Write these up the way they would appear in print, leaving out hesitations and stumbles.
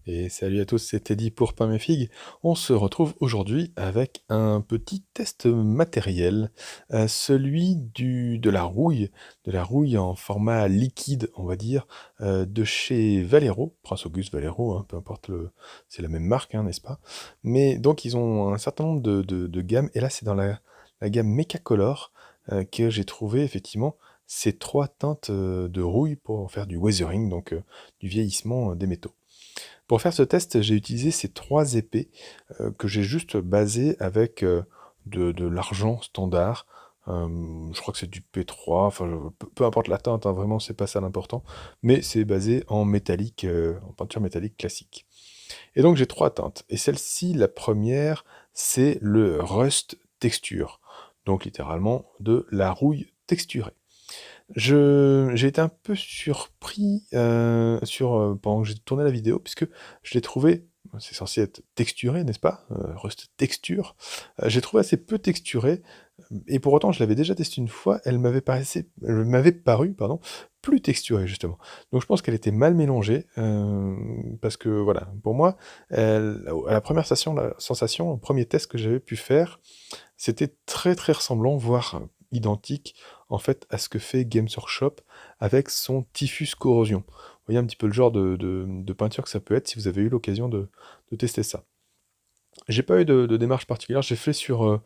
Et salut à tous, c'est Teddy pour Pain mes figues. On se retrouve aujourd'hui avec un petit test matériel, de la rouille en format liquide, on va dire, de chez Valero, Prince Auguste Valero, hein, peu importe c'est la même marque, hein, n'est-ce pas? Mais donc ils ont un certain nombre de gammes, et là c'est dans la gamme Mechacolor que j'ai trouvé effectivement ces trois teintes de rouille pour faire du weathering, donc du vieillissement des métaux. Pour faire ce test, j'ai utilisé ces trois épées que j'ai juste basées avec de l'argent standard. Je crois que c'est du P3, enfin peu importe la teinte, hein, vraiment c'est pas ça l'important, mais c'est basé en métallique, en peinture métallique classique. Et donc j'ai trois teintes, et celle-ci, la première, c'est le Rust Texture, donc littéralement de la rouille texturée. J'ai été un peu surpris pendant que j'ai tourné la vidéo, puisque je l'ai trouvé, c'est censé être texturé, n'est-ce pas? Rust texture. J'ai trouvé assez peu texturé, et pour autant, je l'avais déjà testé une fois, elle m'avait paru, pardon, plus texturée, justement. Donc je pense qu'elle était mal mélangée, parce que, voilà, pour moi, à la première sensation, au premier test que j'avais pu faire, c'était très très ressemblant, voire identique en fait à ce que fait Games Workshop avec son Typhus Corrosion. Vous voyez un petit peu le genre de peinture que ça peut être si vous avez eu l'occasion de tester ça. J'ai pas eu de démarche particulière, j'ai fait sur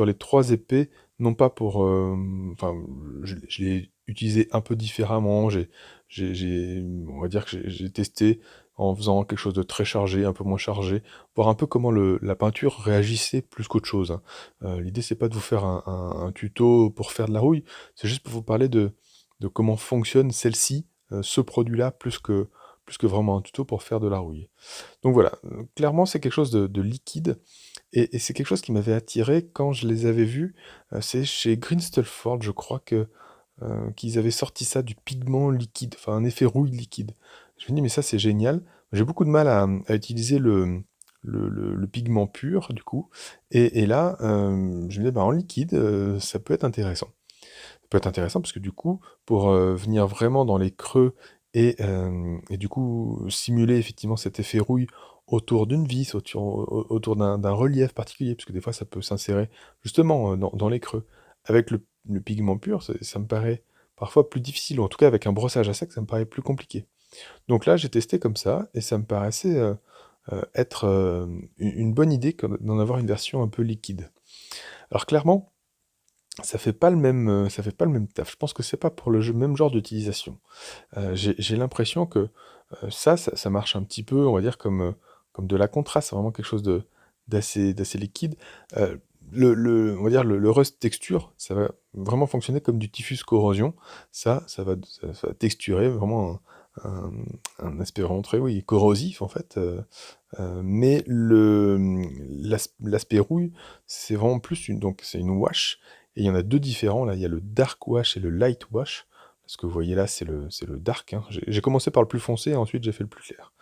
les trois épées, non pas pour... enfin, je l'ai utilisé un peu différemment, on va dire que j'ai testé en faisant quelque chose de très chargé, un peu moins chargé, voir un peu comment la peinture réagissait plus qu'autre chose, hein. L'idée, c'est pas de vous faire un tuto pour faire de la rouille, c'est juste pour vous parler de comment fonctionne celle-ci, ce produit-là, plus que vraiment un tuto pour faire de la rouille. Donc voilà, clairement c'est quelque chose de liquide, et c'est quelque chose qui m'avait attiré quand je les avais vus, c'est chez Green Stelford, je crois qu'ils avaient sorti ça, du pigment liquide, enfin un effet rouille liquide. Je me dis mais ça c'est génial, j'ai beaucoup de mal à utiliser le pigment pur du coup, et là je me dis bah en liquide ça peut être intéressant. Ça peut être intéressant parce que du coup, pour venir vraiment dans les creux et du coup simuler effectivement cet effet rouille autour d'une vis, autour d'un relief particulier, parce que des fois ça peut s'insérer justement dans les creux. Avec le pigment pur, ça me paraît parfois plus difficile, ou en tout cas avec un brossage à sec, ça me paraît plus compliqué. Donc là, j'ai testé comme ça, et ça me paraissait être une bonne idée d'en avoir une version un peu liquide. Alors clairement, ça fait pas le même taf. Je pense que c'est pas pour même genre d'utilisation. J'ai l'impression que ça marche un petit peu, on va dire, comme de la contraste. C'est vraiment quelque chose d'assez liquide. On va dire le rust texture, ça va vraiment fonctionner comme du typhus corrosion. Ça va texturer vraiment un, un aspect vraiment très, oui, corrosif, en fait. Mais l'aspect rouille, c'est vraiment plus donc c'est une wash, et il y en a deux différents, là, il y a le dark wash et le light wash. Ce que vous voyez là, c'est le dark, hein. J'ai commencé par le plus foncé, et ensuite j'ai fait le plus clair.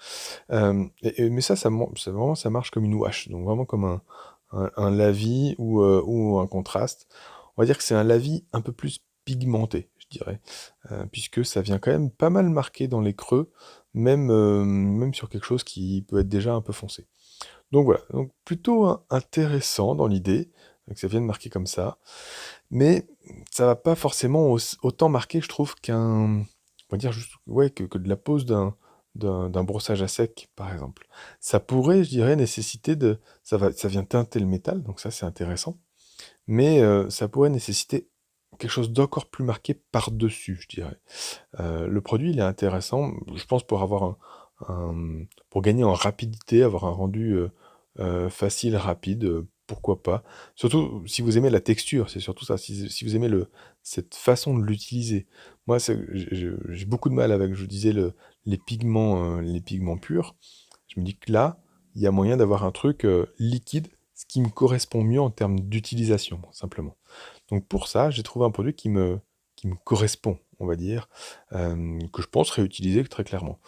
Mais vraiment, ça marche comme une wash, donc vraiment comme un lavis ou un contraste. On va dire que c'est un lavis un peu plus pigmenté, je dirais, puisque ça vient quand même pas mal marqué dans les creux, même sur quelque chose qui peut être déjà un peu foncé. Donc voilà, donc plutôt intéressant dans l'idée, que ça vienne marquer comme ça, mais ça va pas forcément autant marquer, je trouve, on va dire juste, ouais, que de la pose d'un brossage à sec, par exemple. Ça pourrait, je dirais, nécessiter ça vient teinter le métal, donc ça c'est intéressant, mais ça pourrait nécessiter quelque chose d'encore plus marqué par-dessus, je dirais. Le produit, il est intéressant, je pense, pour gagner en rapidité, avoir un rendu facile, rapide, pourquoi pas. Surtout si vous aimez la texture, c'est surtout ça. Si vous aimez cette façon de l'utiliser. Moi, j'ai beaucoup de mal avec, je vous disais, les pigments purs. Je me dis que là, il y a moyen d'avoir un truc liquide, ce qui me correspond mieux en termes d'utilisation, simplement. Donc pour ça, j'ai trouvé un produit qui me correspond, on va dire, que je pense réutiliser très clairement.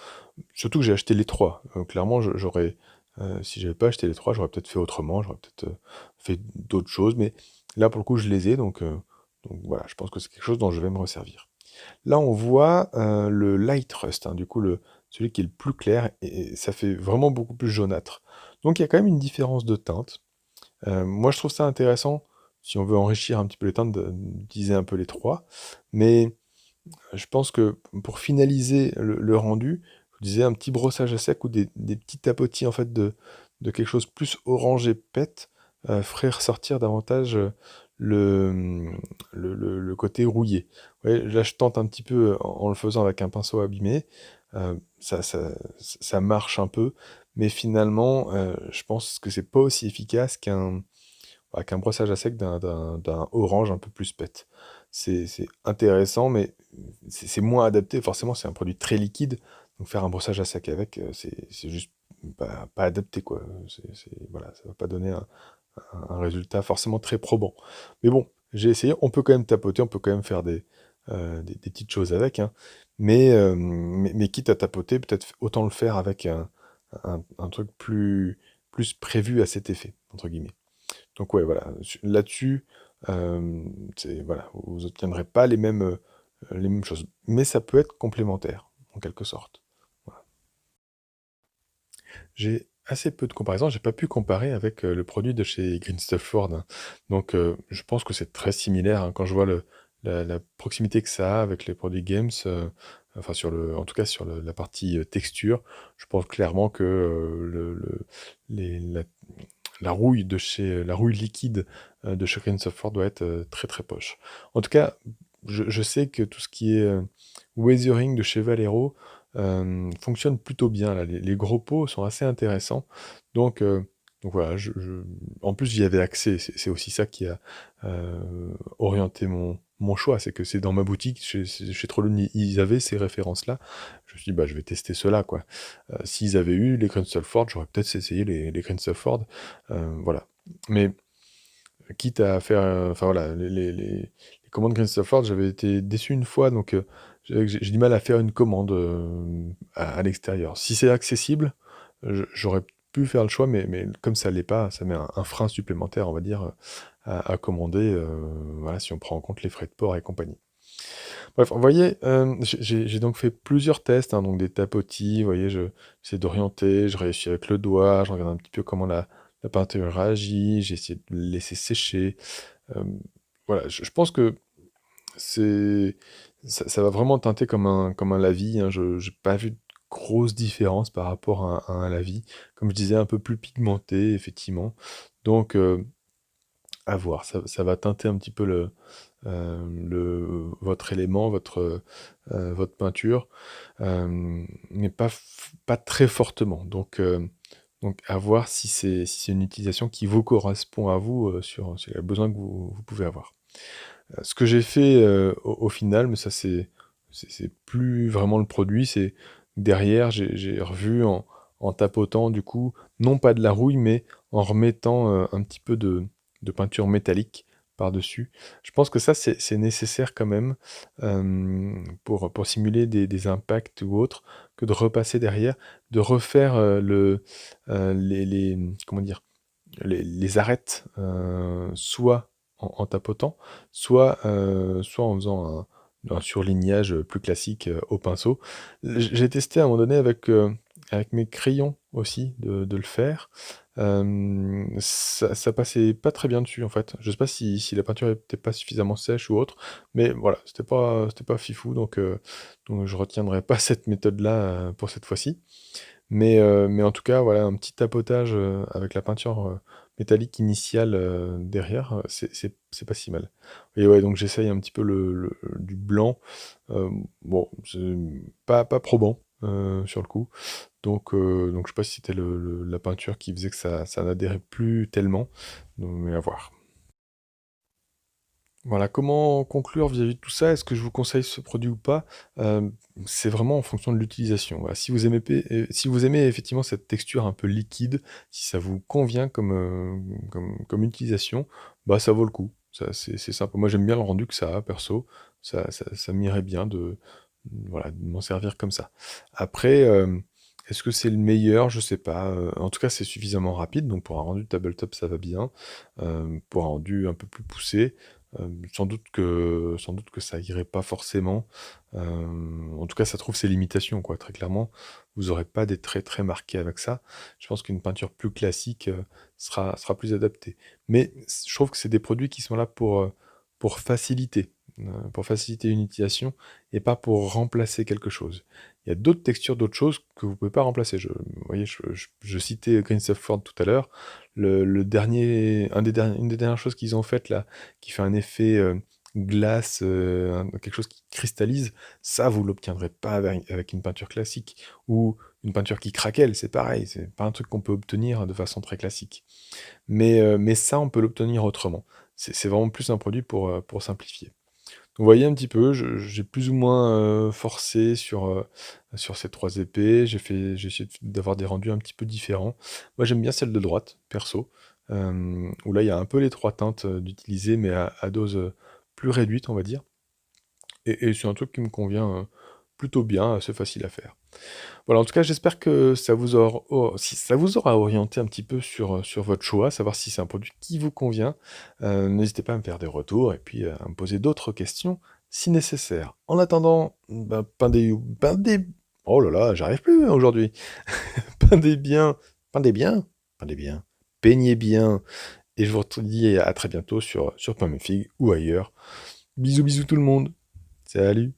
Surtout que j'ai acheté les trois. Clairement, si j'avais pas acheté les trois, j'aurais peut-être fait autrement, j'aurais peut-être fait d'autres choses, mais là pour le coup, je les ai, donc voilà, je pense que c'est quelque chose dont je vais me resservir. Là, on voit le Light Rust, hein, du coup, celui qui est le plus clair, et ça fait vraiment beaucoup plus jaunâtre. Donc il y a quand même une différence de teinte. Moi je trouve ça intéressant, si on veut enrichir un petit peu les teintes, d'utiliser un peu les trois, mais je pense que pour finaliser le rendu, je vous disais un petit brossage à sec ou des petits tapotis en fait de quelque chose plus orange et pète, ferait ressortir davantage le côté rouillé. Ouais, là je tente un petit peu en le faisant avec un pinceau abîmé, ça marche un peu, mais finalement je pense que c'est pas aussi efficace qu'un brossage à sec d'un orange un peu plus pète. C'est intéressant, mais c'est moins adapté. Forcément, c'est un produit très liquide, donc faire un brossage à sec avec, c'est juste pas adapté, quoi. Voilà, ça va pas donner un résultat forcément très probant. Mais bon, j'ai essayé. On peut quand même tapoter, on peut quand même faire des petites choses avec, hein. Mais quitte à tapoter, peut-être autant le faire avec un truc plus prévu à cet effet, entre guillemets. Donc ouais, voilà, là-dessus, voilà, vous n'obtiendrez pas les mêmes choses. Mais ça peut être complémentaire, en quelque sorte. Voilà. J'ai assez peu de comparaisons, j'ai pas pu comparer avec le produit de chez Green Stuff Ford, hein. Donc je pense que c'est très similaire, hein, quand je vois la proximité que ça a avec les produits Games, enfin en tout cas sur la partie texture, je pense clairement que la rouille la rouille liquide de chez Green Stuff Ford doit être très très poche. En tout cas, je sais que tout ce qui est weathering de chez Valero fonctionne plutôt bien, là. Les gros pots sont assez intéressants. Donc, euh, donc voilà, en plus j'y avais accès. C'est aussi ça qui a orienté mon choix. C'est que c'est dans ma boutique, chez Trollon, ils avaient ces références-là. Je me suis dit, bah, je vais tester cela, quoi. S'ils avaient eu les Crystal Ford, j'aurais peut-être essayé les Crystal Ford. Voilà. Mais quitte à faire, enfin voilà, les commandes Crystal Ford, j'avais été déçu une fois, donc j'ai du mal à faire une commande à l'extérieur. Si c'est accessible, j'aurais pu faire le choix, mais comme ça l'est pas, ça met un frein supplémentaire, on va dire, à commander, voilà, si on prend en compte les frais de port et compagnie. Bref, vous voyez, j'ai donc fait plusieurs tests, hein, donc des tapotis, vous voyez, j'essaie d'orienter, je réussis avec le doigt, je regarde un petit peu comment la peinture réagit, j'ai essayé de le laisser sécher. Euh, voilà, je pense que c'est ça va vraiment teinter comme un lavis, hein. Je n'ai pas vu de grosse différence par rapport à un lavis. Comme je disais, un peu plus pigmenté, effectivement. Donc, à voir, ça va teinter un petit peu votre élément, votre peinture, mais pas très fortement. Donc à voir si c'est une utilisation qui vous correspond à vous, sur les besoins que vous pouvez avoir. Ce que j'ai fait au final, mais ça c'est plus vraiment le produit, c'est derrière j'ai revu en tapotant du coup, non pas de la rouille, mais en remettant un petit peu de peinture métallique par-dessus. Je pense que ça c'est nécessaire quand même pour simuler des impacts ou autres, que de repasser derrière, de refaire comment dire, les arêtes, soit en tapotant, soit en faisant un surlignage plus classique au pinceau. J'ai testé à un moment donné avec mes crayons aussi de le faire. Ça passait pas très bien dessus en fait. Je sais pas si la peinture était pas suffisamment sèche ou autre, mais voilà, c'était pas fifou, donc je retiendrai pas cette méthode-là pour cette fois-ci. Mais en tout cas, voilà, un petit tapotage avec la peinture métallique initiale derrière, c'est pas si mal. Et ouais, donc j'essaye un petit peu du blanc. Bon, c'est pas probant sur le coup. Donc je sais pas si c'était la peinture qui faisait que ça n'adhérait plus tellement. Mais à voir. Voilà, comment conclure vis-à-vis de tout ça? Est-ce que je vous conseille ce produit ou pas? C'est vraiment en fonction de l'utilisation. Voilà, si vous aimez effectivement cette texture un peu liquide, si ça vous convient comme utilisation, bah ça vaut le coup. C'est simple. Moi j'aime bien le rendu que ça a, perso. Ça m'irait bien voilà, de m'en servir comme ça. Après, est-ce que c'est le meilleur? Je sais pas. En tout cas, c'est suffisamment rapide, donc pour un rendu tabletop, ça va bien. Pour un rendu un peu plus poussé, Sans doute que ça irait pas forcément. En tout cas, ça trouve ses limitations, quoi, très clairement. Vous aurez pas des traits très marqués avec ça. Je pense qu'une peinture plus classique, sera plus adaptée. Mais je trouve que c'est des produits qui sont là pour faciliter, pour faciliter une utilisation et pas pour remplacer quelque chose. Il y a d'autres textures, d'autres choses que vous pouvez pas remplacer. Vous voyez, je citais Green Stuff Ford tout à l'heure. Le dernier une des dernières choses qu'ils ont faites là, qui fait un effet, glace, quelque chose qui cristallise, ça vous l'obtiendrez pas avec une peinture classique. Ou une peinture qui craquelle, c'est pareil, c'est pas un truc qu'on peut obtenir de façon très classique. Mais ça, on peut l'obtenir autrement. C'est vraiment plus un produit pour simplifier. Vous voyez un petit peu, j'ai plus ou moins, forcé sur ces 3 épées. J'ai essayé d'avoir des rendus un petit peu différents. Moi, j'aime bien celle de droite, perso, où là, il y a un peu les 3 teintes, d'utiliser, mais à dose, plus réduite, on va dire. Et c'est un truc qui me convient, plutôt bien, assez facile à faire. Voilà, en tout cas, j'espère que si ça vous aura orienté un petit peu sur votre choix, savoir si c'est un produit qui vous convient. N'hésitez pas à me faire des retours et puis à me poser d'autres questions si nécessaire. En attendant, ben, oh là là, j'arrive plus aujourd'hui. Peindez bien, peindez bien, peindez bien, peignez bien. Et je vous dis à très bientôt sur Pain Mes Figues ou ailleurs. Bisous bisous tout le monde. Salut.